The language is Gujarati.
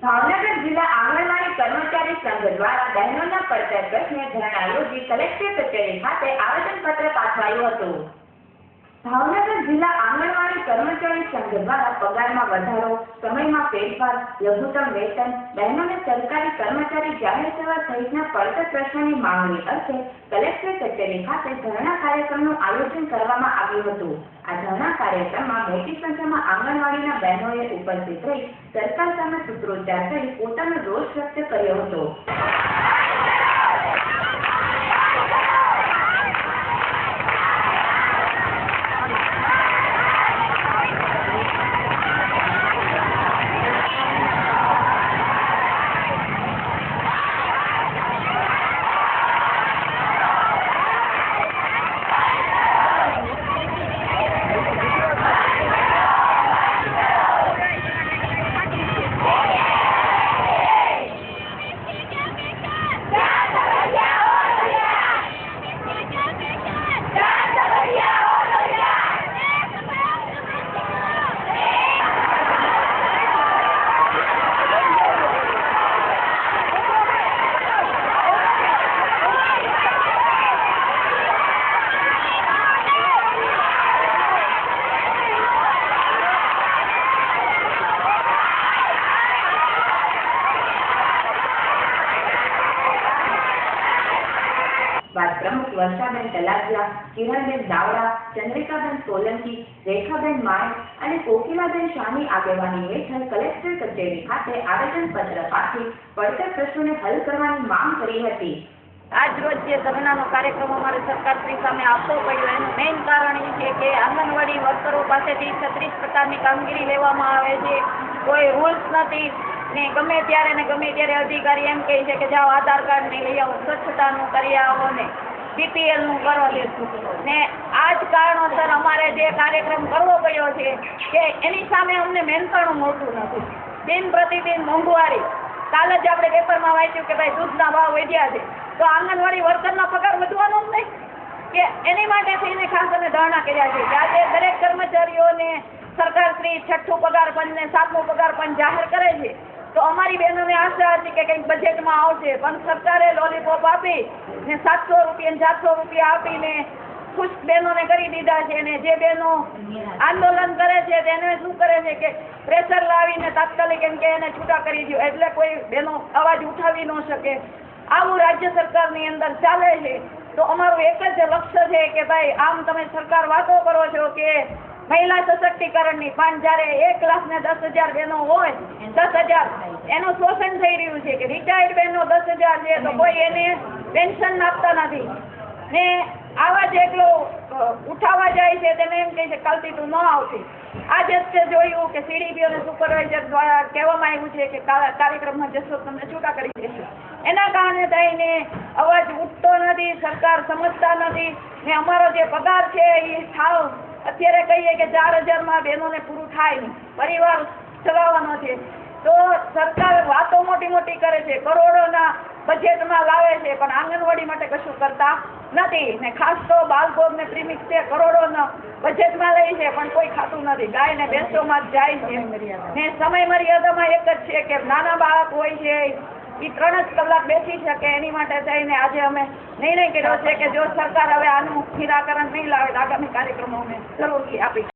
ભાવનગર જિલ્લા આંગણવાડી કર્મચારી સંઘ દ્વારા બહેનોના પડતર પ્રશ્ને ધરણા યોજી કલેક્ટર કચેરી ખાતે આવેદનપત્ર પાઠવાયું હતું। ભાવનગર જિલ્લા આંગણવાડી કર્મચારી સંઘ દ્વારા પગારમાં વધારો, સમયમાં ફેરફાર, લઘુત્તમ વેતન, બહેનોને સરકારી કર્મચારી જાહેર સેવા સહિતના પડતર પ્રશ્નોની માંગણી અર્થે કલેક્ટર કચેરી ખાતે ધરણા કાર્યક્રમનું આયોજન કરવામાં આવ્યું હતું। આ ધરણા કાર્યક્રમમાં મોટી સંખ્યામાં આંગણવાડીના બહેનોએ ઉપસ્થિત રહી સરકાર સામે સૂત્રોચ્ચાર કરી પોતાનો રોષ વ્યક્ત કર્યો હતો। प्रमुख वर्षाबेन तलाटिया, किरणबेन दावड़ा, चंद्रिकाबेन सोलंकी, रेखाबेन माय અને કોકિલાબેન શાહની આગેવાની હેઠળ કલેક્ટર કચેરી ખાતે આવેદનપત્ર પાઠવી પડતર પ્રશ્નોને હલ કરવાની માંગ કરી હતી। આજ રોજ જે ધરણાનો કાર્યક્રમ અમારે સરકારશ્રી સામે આપવો પડ્યો એનું મેઇન કારણ એ છે કે આંગણવાડી વર્કરો પાસેથી 36 પ્રકારની કામગીરી લેવામાં આવે છે, કોઈ રૂલ્સ નથી ને ગમે ત્યારે અધિકારી એમ કહે છે કે જાઓ આધાર કાર્ડ ને લઈ આવો, સ્વચ્છતાનું કરી આવો ને BPL નું કરો ને આ જ કારણોસર અમારે જે કાર્યક્રમ કરવો પડ્યો છે કે એની સામે અમને મહેનતાણું મળતું નથી। દિન પ્રતિદિન મોંઘવારી, કાલે જ આપણે પેપરમાં વાંચ્યું કે ભાઈ દૂધના ભાવ વધ્યા છે, તો આંગણવાડી વર્કરનો પગાર વધવાનો જ નહીં કે એની માટે થઈને ખાસ અમે ધરણા કર્યા છે કે આજે દરેક કર્મચારીઓને સરકારશ્રી 6થું પગાર પંચ ને 7મું પગાર પંચ જાહેર કરે છે તો અમારી બહેનોને આશા હતી કે કંઈક બજેટમાં આવશે, પણ સરકારે લોલીપોપ આપી ને 700 રૂપિયા 400 રૂપિયા આપીને ખુશ બહેનોને કરી દીધા છે। ને જે બહેનો આંદોલન કરે છે તેને શું કરે છે કે પ્રેશર લાવીને તાત્કાલિક એમ કે એને છૂટા કરી દો એટલે કોઈ બહેનો અવાજ ઉઠાવી ન શકે। આવું રાજ્ય સરકારની અંદર ચાલે છે। તો અમારું એક જ લક્ષ્ય છે કે ભાઈ આમ તમે સરકાર વાતો કરો છો કે મહિલા સશક્તિકરણની, પણ જ્યારે 1,10,000 બહેનો હોય 10,000 એનું શોષણ થઈ રહ્યું છે કે રિટાયર્ડ બહેનો 10,000 છે તો કોઈ એને પેન્શન આપતા નથી ને આવા જ એકલો ઉઠાવવા જાય છે તેને એમ કહે છે કાલથી તું ન આવતી। આજે જ જોયું કે CDPO અને સુપરવાઇઝર દ્વારા કહેવામાં આવ્યું છે કે કાર્યક્રમમાં જશો તમને છૂટા કરી દેશું। એના કારણે થઈને અવાજ ઉઠતો નથી, સરકાર સમજતા નથી ને અમારો જે પગાર છે એ સાવ અત્યારે કહીએ કે 4,000 બહેનોને પૂરું થાય નહીં, પરિવાર ચલાવવાનો છે તો સરકાર વાતો મોટી કરે છે, કરોડોના બજેટમાં લાવે છે પણ આંગણવાડી માટે કશું કરતા નથી ને ખાસ તો બાલભોગ ને પ્રીમિક્સ છે કરોડોના બજેટમાં લઈ છે પણ કોઈ ખાતું નથી, ગાય ને ભેંસોમાં જ જાય છે ને સમય મર્યાદામાં એક જ છે કે નાના બાળક હોય છે એ 3 જ કલાક બેસી શકે। એની માટે થઈને આજે અમે નિર્ણય કર્યો છે કે જો સરકાર હવે આનું નિરાકરણ નહીં લાવે તો આગામી કાર્યક્રમો અમે જરૂરથી આપીશું।